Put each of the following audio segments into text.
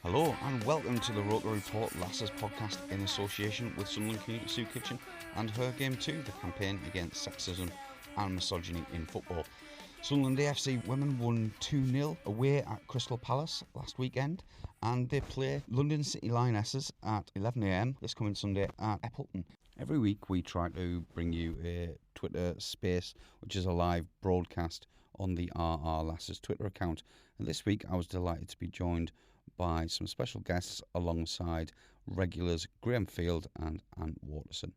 Hello and welcome to the Roker Report Lasses podcast in association with Sunderland Community Soup Kitchen and Her Game 2, the campaign against sexism and misogyny in football. Sunderland AFC women won 2-0 away at Crystal Palace last weekend, and they play London City Lionesses at 11 a.m. this coming Sunday at Appleton. Every week we try to bring you a Twitter space, which is a live broadcast on the RR Lasses Twitter account. And this week I was delighted to be joined by some special guests alongside regulars Graham Field and Ant Waterson.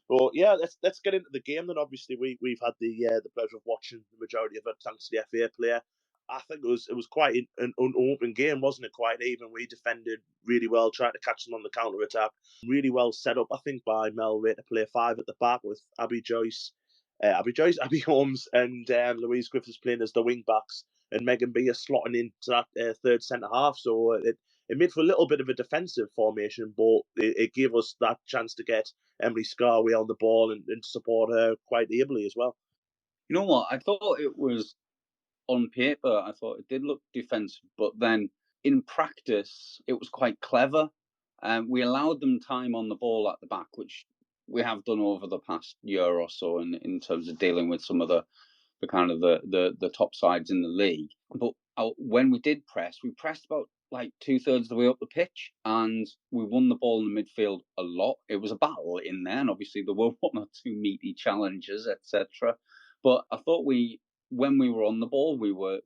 But yeah, let's get into the game then. Obviously, we've had the pleasure of watching the majority of it thanks to the FA player. I think it was quite an open game, wasn't it? Quite even. We defended really well, trying to catch them on the counter attack. Really well set up, I think, by Mel Ray to play five at the back with Abby Holmes, and Louise Griffiths playing as the wing backs, and Megan Beer slotting into that third centre half. So it made for a little bit of a defensive formation, but it gave us that chance to get Emily Scarway on the ball and support her quite ably as well. You know what? I thought it was, on paper, I thought it did look defensive, but then in practice, it was quite clever. We allowed them time on the ball at the back, which we have done over the past year or so in terms of dealing with some of the kind of the top sides in the league. But when we did press, we pressed about like 2/3 of the way up the pitch, and we won the ball in the midfield a lot. It was a battle in there, and obviously there were one or two meaty challenges, etc. But I thought when we were on the ball, we were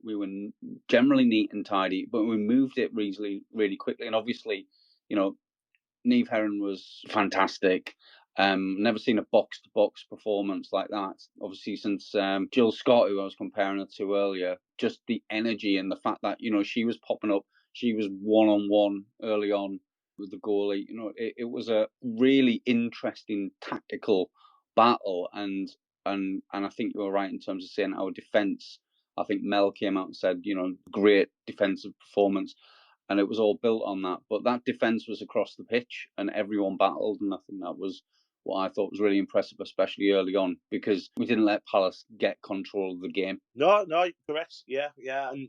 generally neat and tidy, but we moved it really quickly. And obviously, Niamh Heron was fantastic. Never seen a box-to-box performance like that. Obviously, since Jill Scott, who I was comparing her to earlier, just the energy and the fact that, she was popping up. She was one-on-one early on with the goalie. It was a really interesting tactical battle. And I think you were right in terms of saying our defence. I think Mel came out and said, great defensive performance. And it was all built on that. But that defence was across the pitch and everyone battled. And I think that was what I thought was really impressive, especially early on, because we didn't let Palace get control of the game. No, correct. Yeah.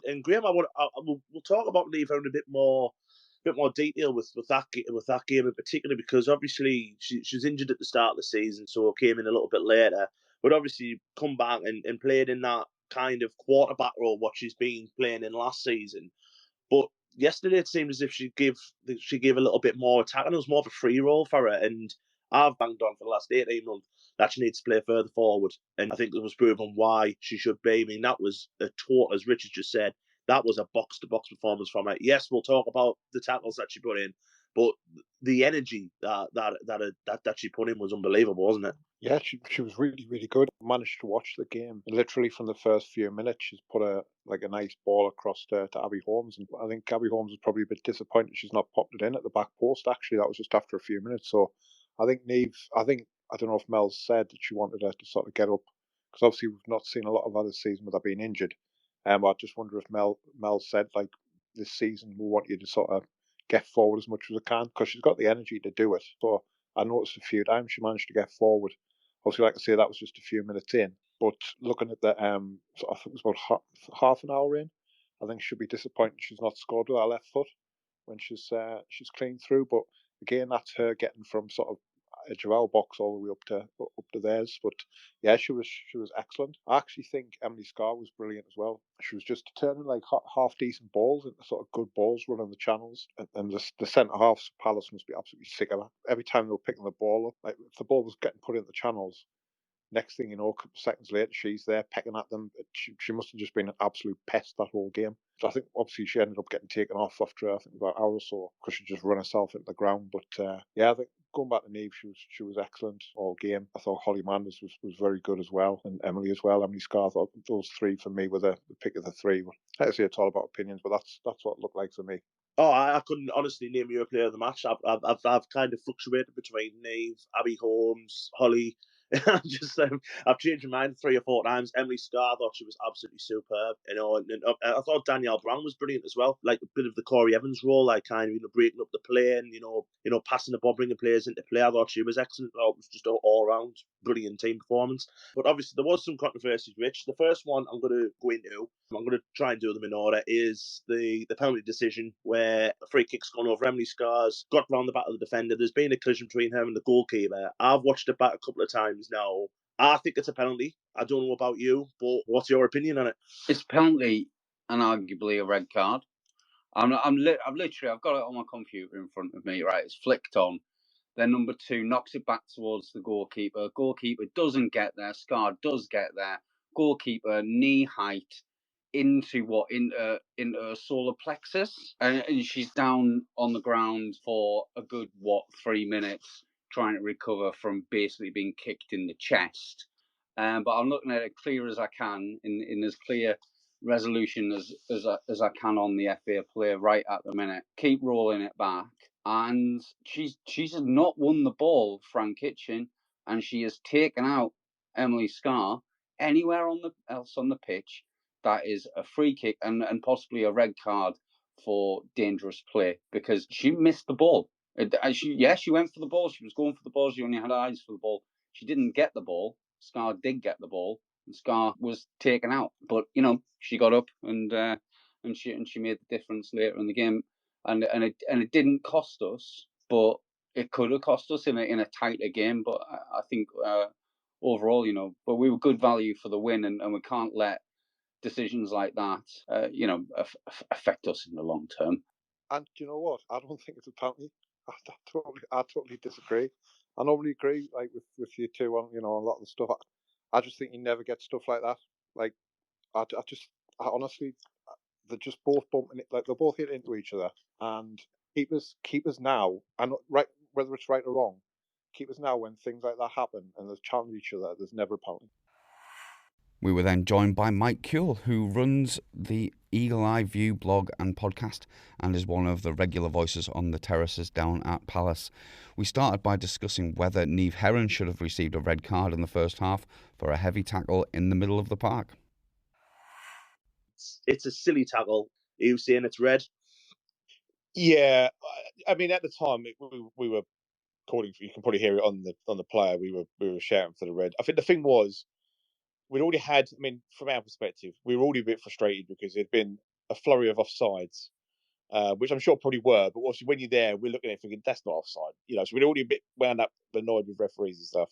And Graham, we'll talk about Niamh Heron a bit more detail with that game in particular, because obviously she was injured at the start of the season, so came in a little bit later. But obviously come back and played in that kind of quarterback role what she's been playing in last season. But yesterday it seemed as if she gave a little bit more attack, and it was more of a free role for her. And I've banged on for the last 18 months that she needs to play further forward, and I think it was proven why she should be. I mean, that was as Richard just said, that was a box-to-box performance from her. Yes, we'll talk about the tackles that she put in, but the energy that she put in was unbelievable, wasn't it? Yeah, she was really, really good. I managed to watch the game. Literally from the first few minutes, she's put a nice ball across to Abby Holmes. And I think Abby Holmes was probably a bit disappointed she's not popped it in at the back post, actually. That was just after a few minutes. So I think Niamh, I don't know if Mel said that she wanted her to sort of get up, because obviously we've not seen a lot of other season with her being injured. I just wonder if Mel said, like, this season we want you to sort of get forward as much as I can, because she's got the energy to do it. So I noticed a few times she managed to get forward. Obviously, like I say, that was just a few minutes in. But looking at the, so I think it was about half an hour in, I think she'll be disappointed she's not scored with her left foot when she's clean through. But again, that's her getting from sort of a Joel box all the way up to theirs. But yeah, she was excellent. I actually think Emily Scar was brilliant as well. She was just turning like half decent balls into sort of good balls running the channels. And the centre halves of Palace must be absolutely sick of that. Every time they were picking the ball up, like if the ball was getting put in the channels, next thing you know, a couple of seconds later, she's there pecking at them. She must have just been an absolute pest that whole game. So I think obviously she ended up getting taken off after I think about an hour or so, because she just run herself into the ground. But yeah, I think going back to Niamh, she was excellent all game. I thought Holly Manders was very good as well, and Emily as well. Emily Scar, I thought those three for me were the pick of the three. Let's say it's all about opinions, but that's what it looked like for me. Oh, I couldn't honestly name you a player of the match. I've kind of fluctuated between Niamh, Abby Holmes, Holly. I've changed my mind 3 or 4 times. Emily Scarr, I thought she was absolutely superb. And I thought Danielle Brown was brilliant as well. Like a bit of the Corey Evans role, like kind of breaking up the play and passing the ball, bringing players into play. I thought she was excellent. I thought it was just an all round brilliant team performance. But obviously there was some controversies, Rich. The first one I'm going to go into, I'm going to try and do them in order, is the penalty decision where a free kick's gone over. Emily Scarr's got round the back of the defender. There's been a collision between her and the goalkeeper. I've watched it back a couple of times now. I think it's a penalty. I don't know about you, but what's your opinion on it? It's a penalty and arguably a red card. I've got it on my computer in front of me, right? It's flicked on. Then number 2 knocks it back towards the goalkeeper. Goalkeeper doesn't get there. Scarr does get there. Goalkeeper knee height into her solar plexus, and she's down on the ground for a good 3 minutes trying to recover from basically being kicked in the chest. But I'm looking at it clear as I can, in as clear resolution as I can on the FA play right at the minute. Keep rolling it back, and she's not won the ball, Fran Kitchen, and she has taken out Emily Scarr. Anywhere else on the pitch, that is a free kick and possibly a red card for dangerous play, because she missed the ball. She went for the ball. She was going for the ball. She only had eyes for the ball. She didn't get the ball. Scarr did get the ball, and Scarr was taken out. But she got up and she made the difference later in the game, and it didn't cost us, but it could have cost us in a tighter game. But I think overall, but we were good value for the win, and we can't let decisions like that, affect us in the long term. And do you know what? I don't think it's a penalty. I totally disagree. I normally agree, like with you two on a lot of the stuff. I just think you never get stuff like that. Like I honestly, they're just both bumping it. Like they're both hitting into each other. And keepers now, and right, whether it's right or wrong, keepers now, when things like that happen and they challenge each other, there's never a penalty. We were then joined by Mike Kuehl, who runs the Eagle Eye View blog and podcast and is one of the regular voices on the terraces down at Palace. We started by discussing whether Niamh Heron should have received a red card in the first half for a heavy tackle in the middle of the park. It's a silly tackle. Are you saying it's red? Yeah, I mean, at the time we were calling for. You can probably hear it on the player. We were shouting for the red. I think the thing was, we'd already had. I mean, from our perspective, we were already a bit frustrated because there'd been a flurry of offsides, which I'm sure probably were. But obviously, when you're there, we're looking at it thinking that's not offside. So we'd already a bit wound up, annoyed with referees and stuff.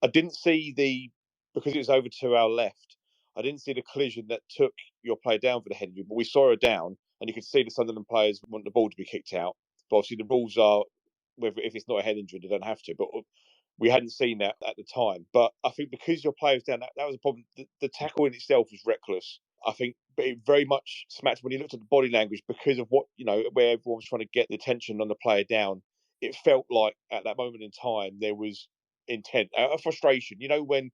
I didn't see because it was over to our left. I didn't see the collision that took your player down for the head injury, but we saw her down, and you could see the Sunderland players want the ball to be kicked out. But obviously, the rules are if it's not a head injury, they don't have to. But we hadn't seen that at the time. But I think because your player was down, that was a problem. The tackle in itself was reckless. I think, but it very much smacked when you looked at the body language because of what where everyone was trying to get the attention on the player down. It felt like at that moment in time there was intent, a frustration. When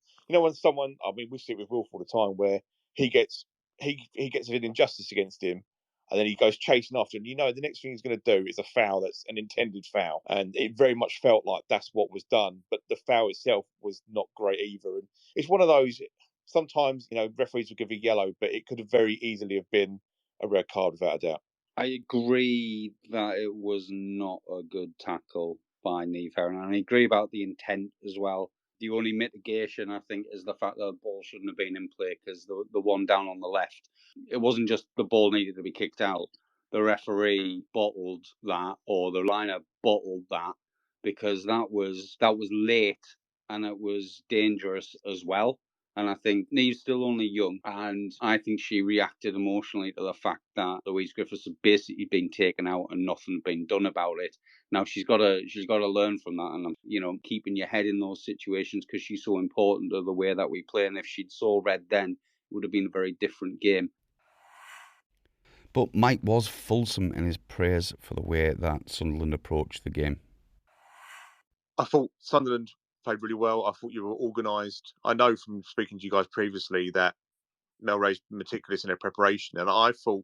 someone, I mean, we see it with Wilf all the time, where he gets an injustice against him, and then he goes chasing after him. The next thing he's going to do is a foul that's an intended foul, and it very much felt like that's what was done. But the foul itself was not great either, and it's one of those. Sometimes referees will give a yellow, but it could have very easily have been a red card without a doubt. I agree that it was not a good tackle by Niamh Heron, and I agree about the intent as well. The only mitigation, I think, is the fact that the ball shouldn't have been in play, because the one down on the left, it wasn't just the ball needed to be kicked out. The referee bottled that, or the liner bottled that, because that was late and it was dangerous as well. And I think Niamh's still only young, and I think she reacted emotionally to the fact that Louise Griffiths had basically been taken out and nothing been done about it. Now she's got to learn from that, and keeping your head in those situations, because she's so important to the way that we play. And if she'd saw red then, it would have been a very different game. But Mike was fulsome in his praise for the way that Sunderland approached the game. I thought Sunderland played really well. I thought you were organised. I know from speaking to you guys previously that Mel Ray's meticulous in their preparation, and I thought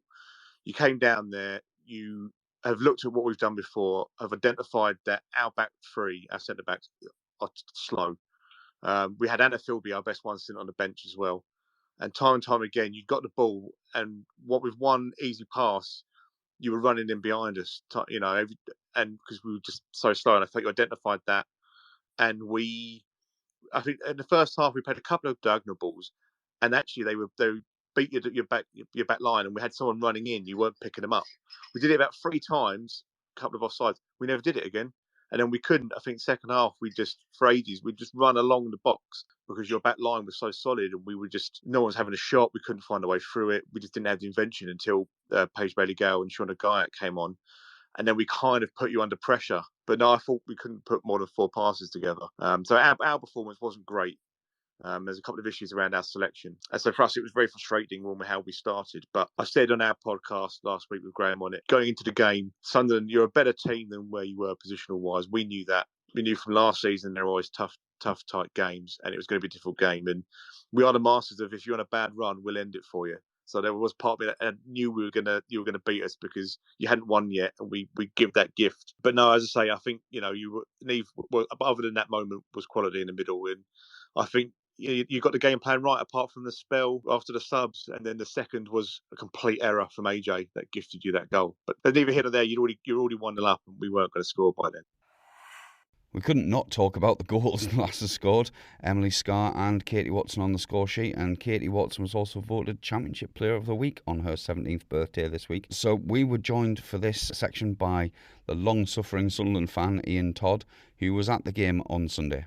you came down there, you have looked at what we've done before, have identified that our back three, our centre backs, are slow. We had Anna Philby, our best one, sitting on the bench as well. And time again, you got the ball, and what with one easy pass, you were running in behind us, and because we were just so slow. And I think you identified that. And I think in the first half, we played a couple of diagonal balls, and actually they beat your back line, and we had someone running in. You weren't picking them up. We did it about 3 times, a couple of offsides. We never did it again. And then we couldn't. I think second half, for ages, we just run along the box because your back line was so solid, and no one was having a shot. We couldn't find a way through it. We just didn't have the invention until Paige Bailey-Gale and Shauna Guyot came on. And then we kind of put you under pressure. But no, I thought we couldn't put more than 4 passes together. So our performance wasn't great. There's a couple of issues around our selection. And so for us, it was very frustrating how we started. But I said on our podcast last week with Graham on it, going into the game, Sunderland, you're a better team than where you were positional-wise. We knew that. We knew from last season there were always tough, tight games, and it was going to be a difficult game. And we are the masters of, if you're on a bad run, we'll end it for you. So there was part of it, and knew you were gonna beat us because you hadn't won yet, and we give that gift. But no, as I say, I think Neve. Well, other than that moment, was quality in the middle, and I think you got the game plan right, apart from the spell after the subs, and then the second was a complete error from AJ that gifted you that goal. But neither here nor there. You're already 1-0 up, and we weren't going to score by then. We couldn't not talk about the goals the lasses scored. Emily Scarr and Katie Watson on the score sheet, and Katie Watson was also voted Championship Player of the Week on her 17th birthday this week. So we were joined for this section by the long-suffering Sunderland fan Ian Todd, who was at the game on Sunday.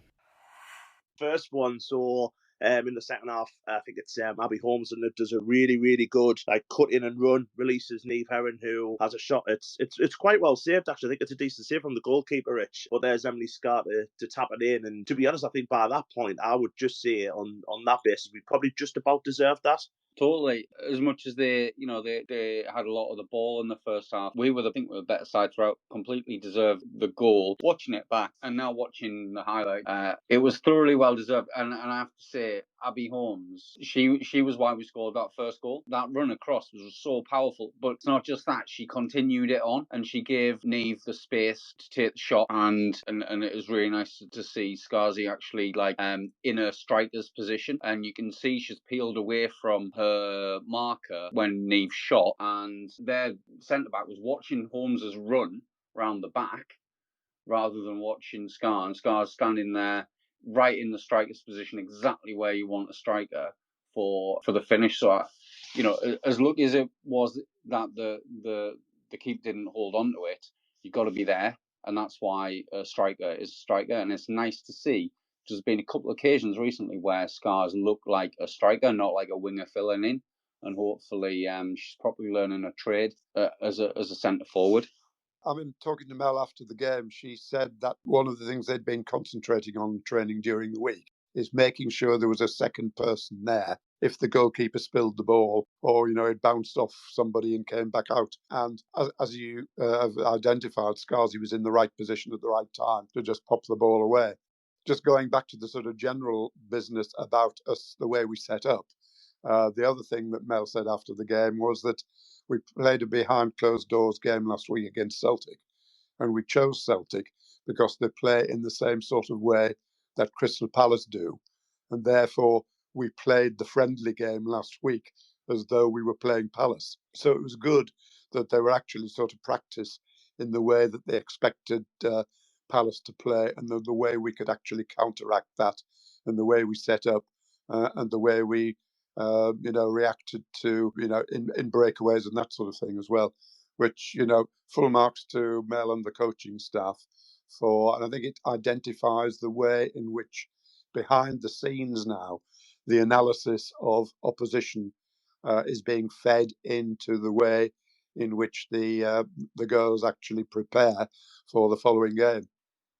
First one, so in the second half, I think it's Abby Holmes, and it does a really, really good cut in and run, releases Neve Herron, who has a shot. It's quite well saved, actually. I think it's a decent save from the goalkeeper, Rich. But there's Emily Scarr to tap it in. And to be honest, I think by that point, I would just say on that basis, we probably just about deserved that. Totally. As much as they had a lot of the ball in the first half, we were the better side throughout. Completely deserved the goal. Watching it back and now watching the highlight, it was thoroughly well deserved. And I have to say, Abby Holmes, she was why we scored that first goal. That run across was so powerful. But it's not just that; she continued it on, and she gave Neve the space to take the shot. And it was really nice to see Scarzy actually in a striker's position, and you can see she's peeled away from her marker when Neve shot, and their centre back was watching Holmes's run round the back rather than watching Scarr, and Scar's standing there right in the striker's position, exactly where you want a striker for the finish. So as lucky as it was that the keeper didn't hold on to it, you've got to be there, and that's why a striker is a striker. And it's nice to see. There's been a couple of occasions recently where Scar's look like a striker, not like a winger filling in, and hopefully she's probably learning a trade as a centre forward. I mean, talking to Mel after the game, she said that one of the things they'd been concentrating on training during the week is making sure there was a second person there if the goalkeeper spilled the ball or, it bounced off somebody and came back out. And as you have identified, Scarzy was in the right position at the right time to just pop the ball away. Just going back to the sort of general business about us, the way we set up, the other thing that Mel said after the game was that we played a behind closed doors game last week against Celtic, and we chose Celtic because they play in the same sort of way that Crystal Palace do, and therefore we played the friendly game last week as though we were playing Palace. So it was good that they were actually sort of practice in the way that they expected Palace to play, and the way we could actually counteract that, and the way we set up, and the way we reacted to, in breakaways and that sort of thing as well, which, full marks to Mel and the coaching staff for. And I think it identifies the way in which behind the scenes now, the analysis of opposition is being fed into the way in which the girls actually prepare for the following game.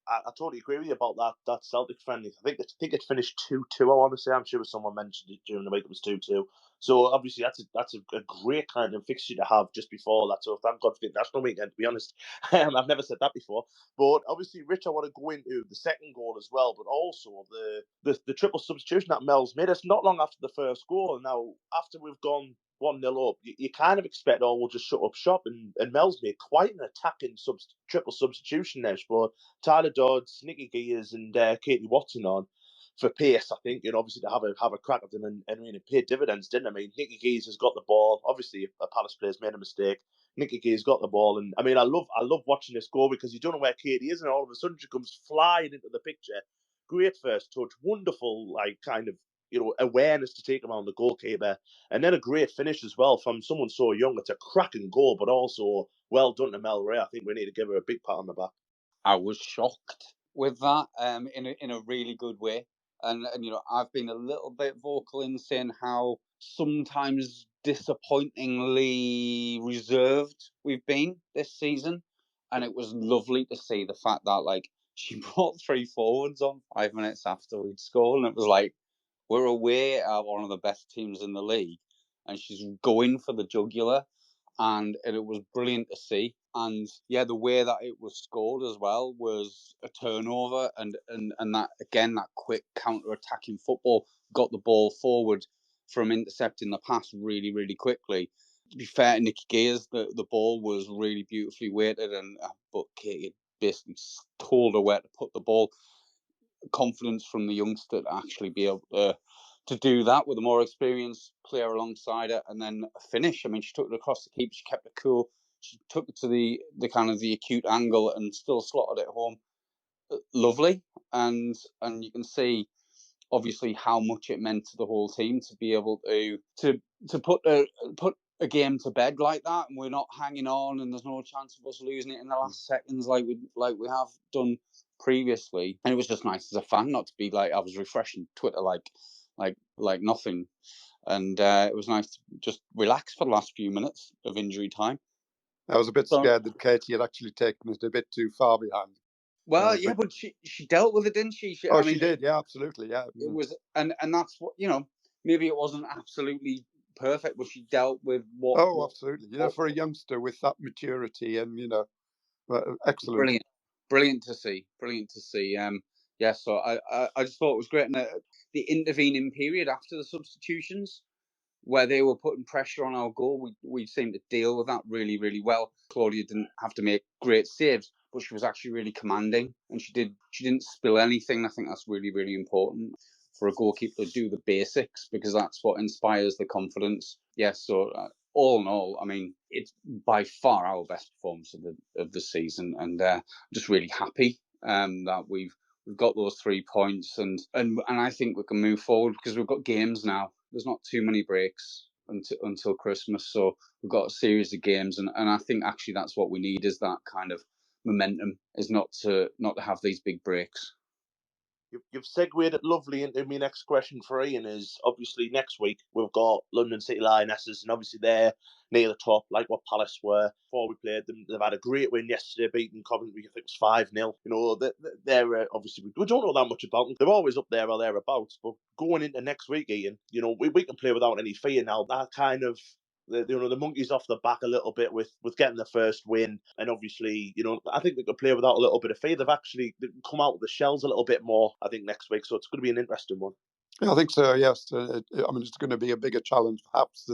I totally agree with you about that Celtic friendly. I think it finished 2-2. I want to say, I'm sure someone mentioned it during the week. It was 2-2. So obviously that's a great kind of fixture to have just before that. So thank God for the international weekend. To be honest, I've never said that before. But obviously, Rich, I want to go into the second goal as well, but also the triple substitution that Mel's made. It's not long after the first goal. Now after we've gone 1-0 up, you kind of expect, we'll just shut up shop. And Mel's made quite an attacking triple substitution there. But Tyler Dodds, Nikki Gears, and Katie Watson on for pace, I think, obviously to have a crack at them, and I mean, it paid dividends, didn't it? I mean, Nicky Geese has got the ball. Obviously, a Palace player's made a mistake. Nicky Geese got the ball, and I mean, I love watching this go, because you don't know where Katie is, and all of a sudden she comes flying into the picture. Great first touch, wonderful, like, kind of, awareness to take around the goalkeeper, and then a great finish as well from someone so young. It's a cracking goal, but also well done to Mel Ray. I think we need to give her a big pat on the back. I was shocked with that, in a really good way. And I've been a little bit vocal in saying how sometimes disappointingly reserved we've been this season. And it was lovely to see the fact that, like, she brought 3 forwards on 5 minutes after we'd scored, and it was like, we're away at one of the best teams in the league, and she's going for the jugular, and it was brilliant to see. And yeah, the way that it was scored as well was a turnover, and that, again, that quick counter-attacking football got the ball forward from intercepting the pass really, really quickly. To be fair to Nicky Gears, the ball was really beautifully weighted, but Katie basically told her where to put the ball. Confidence from the youngster to actually be able to do that with a more experienced player alongside her, and then a finish. I mean, she took it across the keeper, she kept it cool, she took it to the kind of the acute angle and still slotted it home. Lovely. And you can see obviously how much it meant to the whole team to be able to put a game to bed like that, and we're not hanging on, and there's no chance of us losing it in the last seconds like we have done previously. And it was just nice as a fan not to be like, I was refreshing Twitter like nothing, and it was nice to just relax for the last few minutes of injury time. I was a bit scared that Katie had actually taken it a bit too far behind. Well, yeah, but she dealt with it, didn't she? She did, yeah, absolutely, yeah. It was, and that's what, maybe it wasn't absolutely perfect, but she dealt with what. Oh, absolutely. For a youngster with that maturity, and excellent. Brilliant to see. Yeah. So I just thought it was great, and the intervening period after the substitutions, where they were putting pressure on our goal, we seemed to deal with that really, really well. Claudia didn't have to make great saves, but she was actually really commanding, and she didn't spill anything. I think that's really, really important for a goalkeeper to do the basics, because that's what inspires the confidence. Yes, so all in all, I mean, it's by far our best performance of the season, and I'm just really happy that we've got those 3 points, and I think we can move forward, because we've got games now. There's not too many breaks until Christmas, so we've got a series of games, and I think actually that's what we need, is that kind of momentum, is not to have these big breaks. You've segued it lovely into my next question for Ian. Is obviously next week we've got London City Lionesses, and obviously they're near the top, like what Palace were before we played them. They've had a great win yesterday, beating Coventry. I think it was 5-0. They're obviously, we don't know that much about them. They're always up there or thereabouts. But going into next week, Ian, we can play without any fear now. That kind of, the monkey's off the back a little bit with getting the first win, and obviously, I think they could play without a little bit of fear. They've come out of the shells a little bit more, I think, next week, so it's going to be an interesting one. Yeah, I think so. Yes, it's going to be a bigger challenge perhaps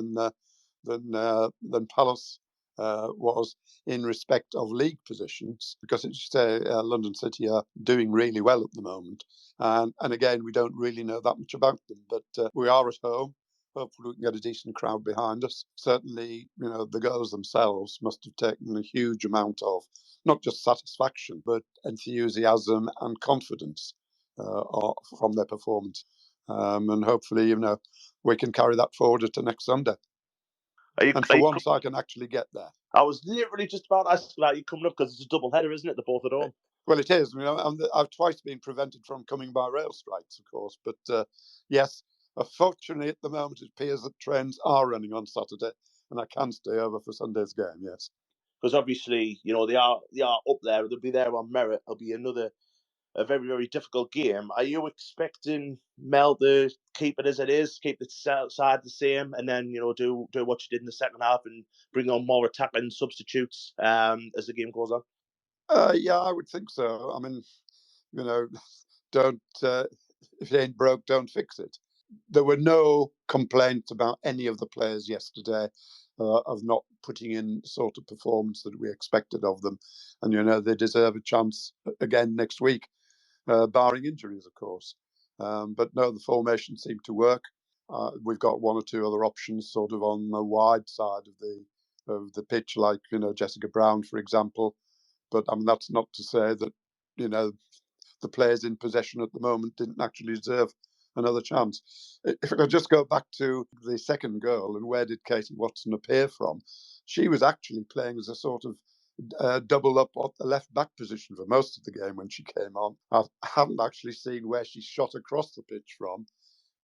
than Palace was in respect of league positions, because as you say, London City are doing really well at the moment, and again, we don't really know that much about them, but we are at home. Hopefully we can get a decent crowd behind us. Certainly, the girls themselves must have taken a huge amount of not just satisfaction, but enthusiasm and confidence from their performance. And hopefully, we can carry that forward to next Sunday. Once I can actually get there. I was literally just about asking that. You coming up, because it's a double header, isn't it? The both at home. Well, it is. I've twice been prevented from coming by rail strikes, of course. But yes, fortunately at the moment it appears that trains are running on Saturday, and I can stay over for Sunday's game. Yes, because obviously they are up there. They'll be there on merit. It'll be a very, very difficult game. Are you expecting Mel to keep it as it is, keep the side the same, and then do what you did in the second half and bring on more attacking substitutes as the game goes on? Yeah, I would think so. I mean, don't if it ain't broke, don't fix it. There were no complaints about any of the players yesterday of not putting in sort of performance that we expected of them, and they deserve a chance again next week. Barring injuries, of course. But no, the formation seemed to work. We've got one or two other options sort of on the wide side of the pitch, like, Jessica Brown, for example. But I mean, that's not to say that, the players in possession at the moment didn't actually deserve another chance. If I could just go back to the second goal and where did Katie Watson appear from, she was actually playing as a sort of double up at the left back position for most of the game when she came on. I haven't actually seen where she shot across the pitch from,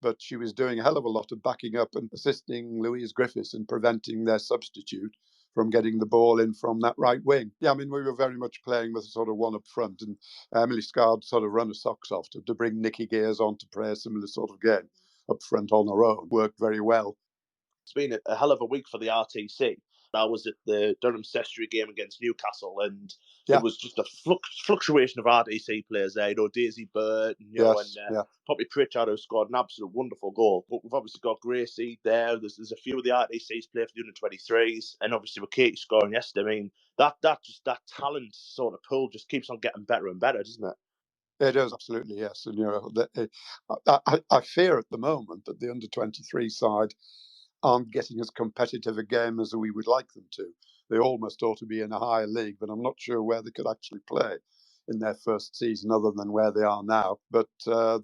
but she was doing a hell of a lot of backing up and assisting Louise Griffiths in preventing their substitute from getting the ball in from that right wing. Yeah, I mean, we were very much playing with a sort of one up front, and Emily Scard sort of run her socks off to bring Nikki Gears on to play a similar sort of game up front on her own. Worked very well. It's been a hell of a week for the RTC. I was at the Durham Sestry game against Newcastle, and Yeah. it was just a fluctuation of RTC players there. Daisy Burt, Yes, and yeah. Poppy Pritchard, who scored an absolute wonderful goal. But we've obviously got Gracie there. There's a few of the RTCs play for the under-23s, and obviously with Katie scoring yesterday, I mean, that talent sort of pool just keeps on getting better and better, doesn't it? It is, absolutely, yes. And I fear at the moment that the under-23 side aren't getting as competitive a game as we would like them to. They almost ought to be in a higher league, but I'm not sure where they could actually play in their first season other than where they are now. But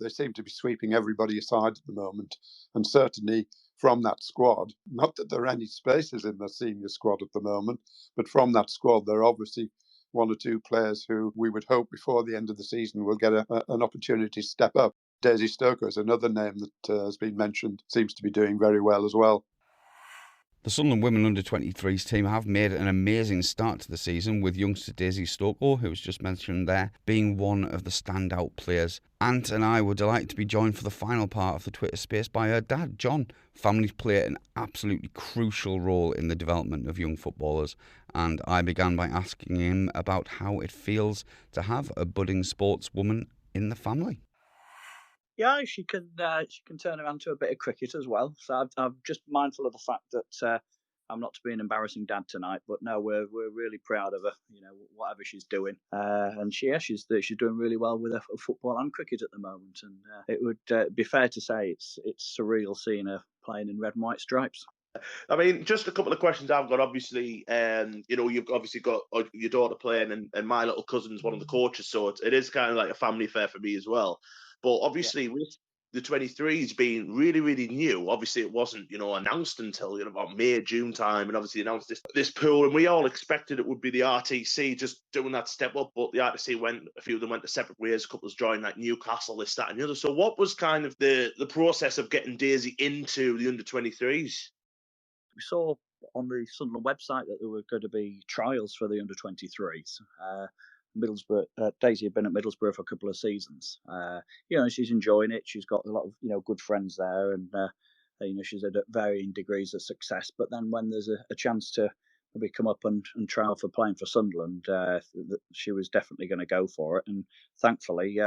they seem to be sweeping everybody aside at the moment. And certainly from that squad, not that there are any spaces in the senior squad at the moment, but from that squad, there are obviously one or two players who we would hope before the end of the season will get an opportunity to step up. Daisy Stokos is another name that has been mentioned, seems to be doing very well as well. The Sunderland Women Under-23s team have made an amazing start to the season, with youngster Daisy Stokos, who was just mentioned there, being one of the standout players. Ant and I were delighted to be joined for the final part of the Twitter space by her dad, John. Families play an absolutely crucial role in the development of young footballers, and I began by asking him about how it feels to have a budding sportswoman in the family. Yeah, she can turn around to a bit of cricket as well. So I'm just mindful of the fact that I'm not to be an embarrassing dad tonight, but no, we're really proud of her. Whatever she's doing, and she's doing really well with her football and cricket at the moment. And it would be fair to say it's surreal seeing her playing in red and white stripes. I mean, just a couple of questions I've got. Obviously, you've obviously got your daughter playing, and my little cousin's one of the coaches, so it is kind of like a family affair for me as well. But obviously, with the 23s being really, really new, obviously it wasn't, announced until about May, June time, and obviously announced this pool, and we all expected it would be the RTC just doing that step up, but the RTC a few of them went to separate ways. A couple joined like Newcastle, this, that, and the other. So, what was kind of the process of getting Daisy into the under-23s? We saw on the Sunderland website that there were going to be trials for the under-23s. Middlesbrough, Daisy had been at Middlesbrough for a couple of seasons. She's enjoying it. She's got a lot of good friends there, and she's at varying degrees of success. But then when there's a chance to maybe come up and trial for playing for Sunderland, she was definitely going to go for it. And thankfully,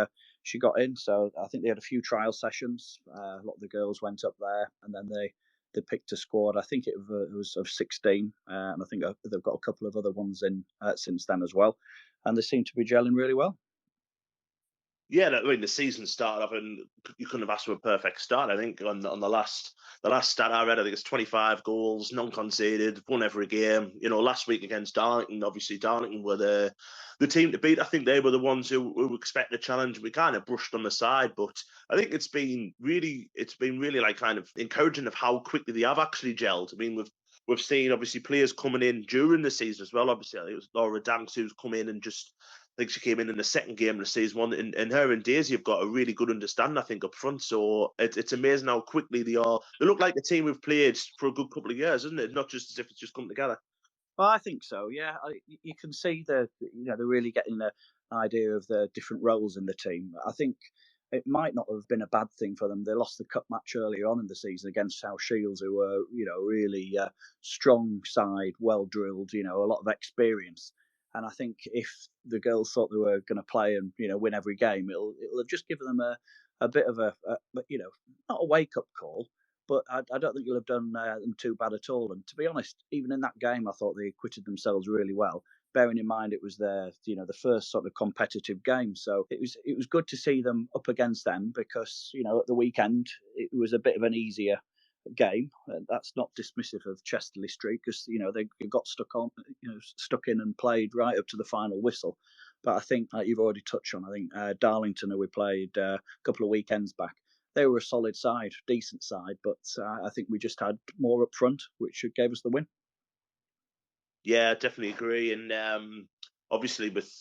she got in. So I think they had a few trial sessions. A lot of the girls went up there, and then they picked a squad. I think it was of 16, and I think they've got a couple of other ones in since then as well, and they seem to be gelling really well. Yeah, I mean, the season started off, and you couldn't have asked for a perfect start. I think on the last stat I read, I think it's 25 goals, non-conceded, won every game. Last week against Darlington, obviously Darlington were the team to beat. I think they were the ones who expected a challenge. We kind of brushed on the side, but I think it's been really like kind of encouraging of how quickly they have actually gelled. I mean, we've seen obviously players coming in during the season as well. Obviously, it was Laura Danks who's come in and just. I think she came in the second game of the season one, and her and Daisy have got a really good understanding, I think, up front. So it's amazing how quickly they look like the team we've played for a good couple of years, isn't it? Not just as if it's just come together. Well, I think so. Yeah, you can see they're really getting an idea of the different roles in the team. I think it might not have been a bad thing for them. They lost the cup match earlier on in the season against South Shields, who were really strong side, well drilled, a lot of experience. And I think if the girls thought they were going to play and win every game, it'll have just given them a bit of a not a wake up call, but I don't think you'll have done them too bad at all. And to be honest, even in that game, I thought they acquitted themselves really well. bearing in mind it was their, the first sort of competitive game. So it was good to see them up against them because, at the weekend it was a bit of an easier game. That's not dismissive of Chesterley Street because, they got stuck in and played right up to the final whistle. But I think, like you've already touched on, I think Darlington, who we played a couple of weekends back, they were a solid side, decent side, but I think we just had more up front, which gave us the win. Yeah, definitely agree. And obviously, with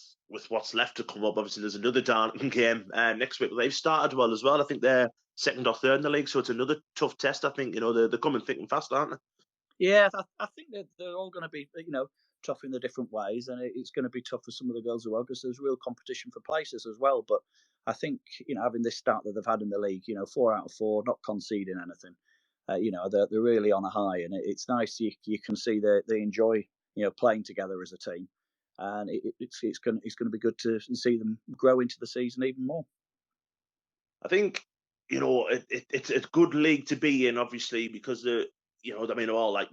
what's left to come up, obviously there's another Darlington game next week. They've started well as well. I think they're second or third in the league, so it's another tough test. I think they're coming thick and fast, aren't they? Yeah, I think they're all going to be tough in the different ways, and it's going to be tough for some of the girls as well because there's real competition for places as well. But I think having this start that they've had in the league, 4 out of 4, not conceding anything, they're really on a high, and it's nice. You can see they enjoy playing together as a team, and it's going to be good to see them grow into the season even more. I think it's a good league to be in, obviously, because all like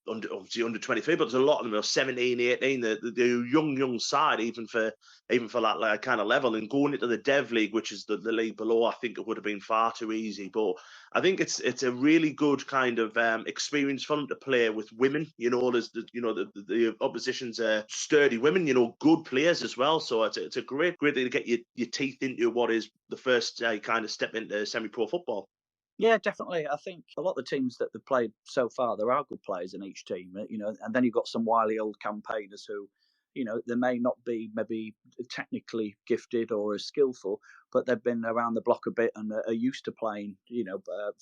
obviously under 23, but there's a lot of them are 17, 18, the young side, even for that like kind of level, and going into the Dev League, which is the league below. I think it would have been far too easy, but I think it's a really good kind of experience for them to play with women. There's the opposition's sturdy women, good players as well. So it's a great thing to get your teeth into what is the first kind of step into semi-pro football. Yeah, definitely. I think a lot of the teams that they've played so far, there are good players in each team, and then you've got some wily old campaigners who, they may not be maybe technically gifted or as skillful, but they've been around the block a bit and are used to playing,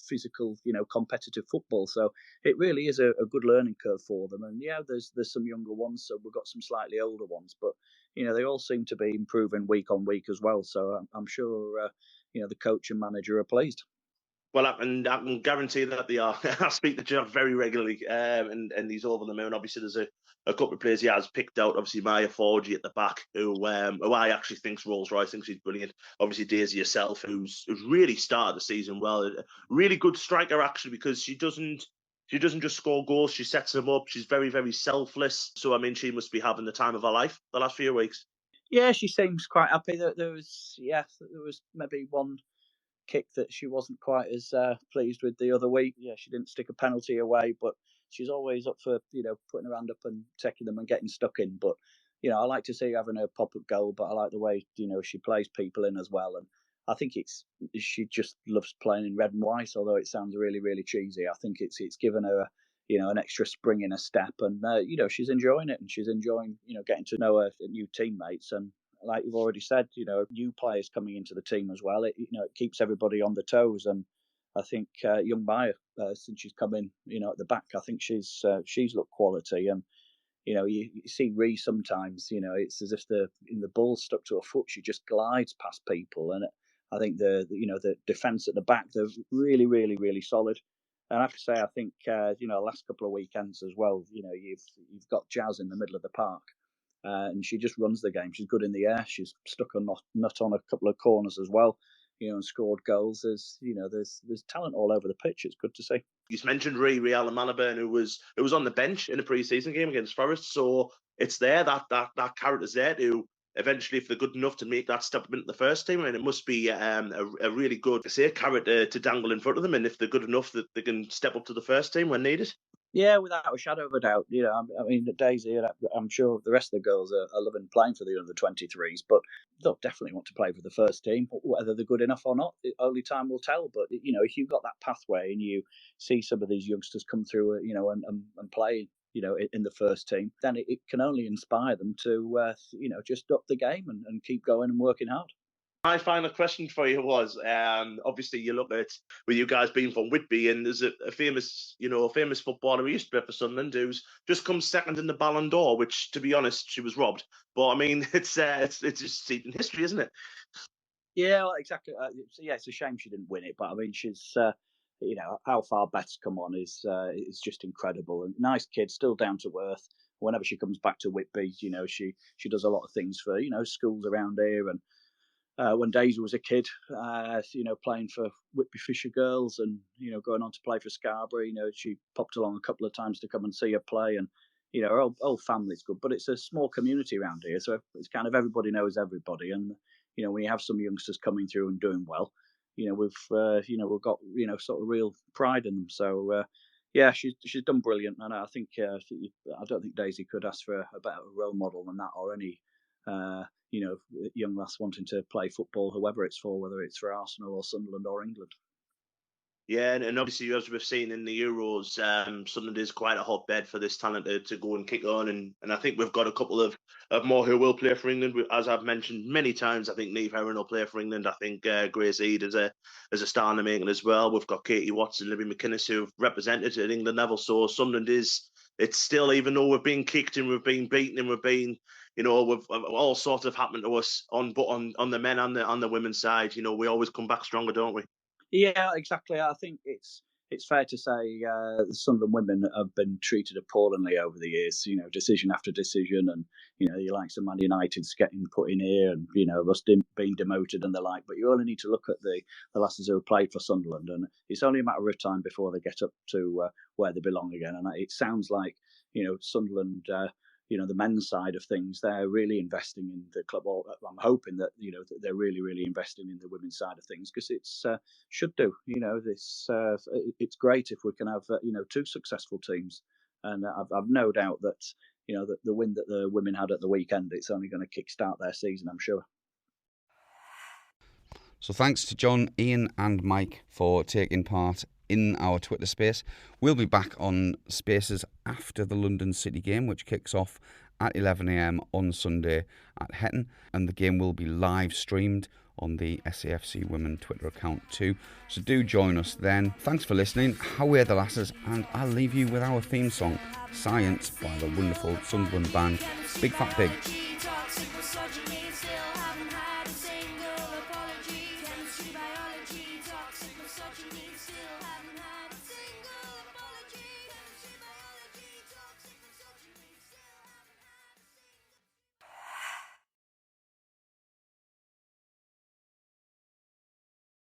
physical, competitive football. So it really is a good learning curve for them. And yeah, there's some younger ones, so we've got some slightly older ones, but they all seem to be improving week on week as well. So I'm sure, the coach and manager are pleased. Well, I can guarantee that they are. I speak to Jeff very regularly, and he's over the moon. Obviously, there's a couple of players he has picked out. Obviously, Maya Forgy at the back, who I actually think's Rolls Royce. Thinks he's brilliant. Obviously, Daisy herself, who's really started the season well. A really good striker, actually, because she doesn't just score goals. She sets them up. She's very, very selfless. So, she must be having the time of her life the last few weeks. Yeah, she seems quite happy. There was maybe one kick that she wasn't quite as pleased with the other week. Yeah, she didn't stick a penalty away, but she's always up for putting her hand up and taking them and getting stuck in. But I like to see her having a pop-up goal, but I like the way she plays people in as well. And I think she just loves playing in red and white. Although it sounds really, really cheesy, I think it's given her an extra spring in her step, and she's enjoying it, and she's enjoying getting to know her new teammates. And like you've already said, new players coming into the team as well. It keeps everybody on the toes, and I think young Maya, since she's come in, at the back, I think she's looked quality. And you see Ree sometimes, it's as if the ball stuck to her foot. She just glides past people, and I think the defence at the back, they're really, really, really solid. And I have to say, I think last couple of weekends as well, you've got Jazz in the middle of the park. And she just runs the game. She's good in the air. She's stuck a nut on a couple of corners as well, and scored goals. There's talent all over the pitch. It's good to see. You mentioned Ree Allen Maliburn, who was on the bench in a pre-season game against Forest. So it's there that character's there to eventually, if they're good enough to make that step into the first team, it must be a really good character to dangle in front of them. And if they're good enough, that they can step up to the first team when needed. Yeah, without a shadow of a doubt. Daisy, I'm sure the rest of the girls are loving playing for the under-23s, but they'll definitely want to play for the first team. Whether they're good enough or not, only time will tell. But, if you've got that pathway and you see some of these youngsters come through, and play, in the first team, then it can only inspire them to, just up the game and keep going and working hard. My final question for you was, obviously you look at, with you guys being from Whitby, and there's a famous footballer who used to play for Sunderland who's just come second in the Ballon d'Or, which, to be honest, she was robbed. But it's just seeped in history, isn't it? Yeah, well, exactly. It's a shame she didn't win it, but she's, how far Beth's come on is just incredible. And nice kid, still down to earth. Whenever she comes back to Whitby, she does a lot of things for schools around here. And when Daisy was a kid, playing for Whitby Fisher Girls and, going on to play for Scarborough, she popped along a couple of times to come and see her play. And, our whole family's good, but it's a small community around here, so it's kind of everybody knows everybody, and when you have some youngsters coming through and doing well, we've got sort of real pride in them. So yeah, she's done brilliant, and I think I don't think Daisy could ask for a better role model than that, or any young lass wanting to play football, whoever it's for, whether it's for Arsenal or Sunderland or England. Yeah, and obviously, as we've seen in the Euros, Sunderland is quite a hotbed for this talent to go and kick on. And I think we've got a couple of more who will play for England. As I've mentioned many times, I think Niamh Herron will play for England. I think Grace Eade is a star in the making as well. We've got Katie Watts and Libby McInnes who've represented at England level. So Sunderland it's still, even though we've been kicked and we've been beaten and we've been, we've all sorts of happened to us on the men and on the women's side. We always come back stronger, don't we? Yeah, exactly. I think it's fair to say the Sunderland women have been treated appallingly over the years. Decision after decision, and the likes of Man United's getting put in here, and us being demoted and the like. But you only need to look at the lasses who have played for Sunderland, and it's only a matter of time before they get up to where they belong again. And it sounds like Sunderland. The men's side of things, they're really investing in the club. Or I'm hoping that that they're really, really investing in the women's side of things, because it's should do. It's great if we can have two successful teams, and I've no doubt that that the win that the women had at the weekend, it's only going to kickstart their season, I'm sure. So thanks to John, Ian and Mike for taking part in our Twitter space. We'll be back on Spaces after the London City game, which kicks off at 11 a.m. on Sunday at Hetton, and the game will be live streamed on the SAFC Women Twitter account too. So do join us then. Thanks for listening. How are the lasses? And I'll leave you with our theme song, Science, by the wonderful Sunderland band Big Fat Pig.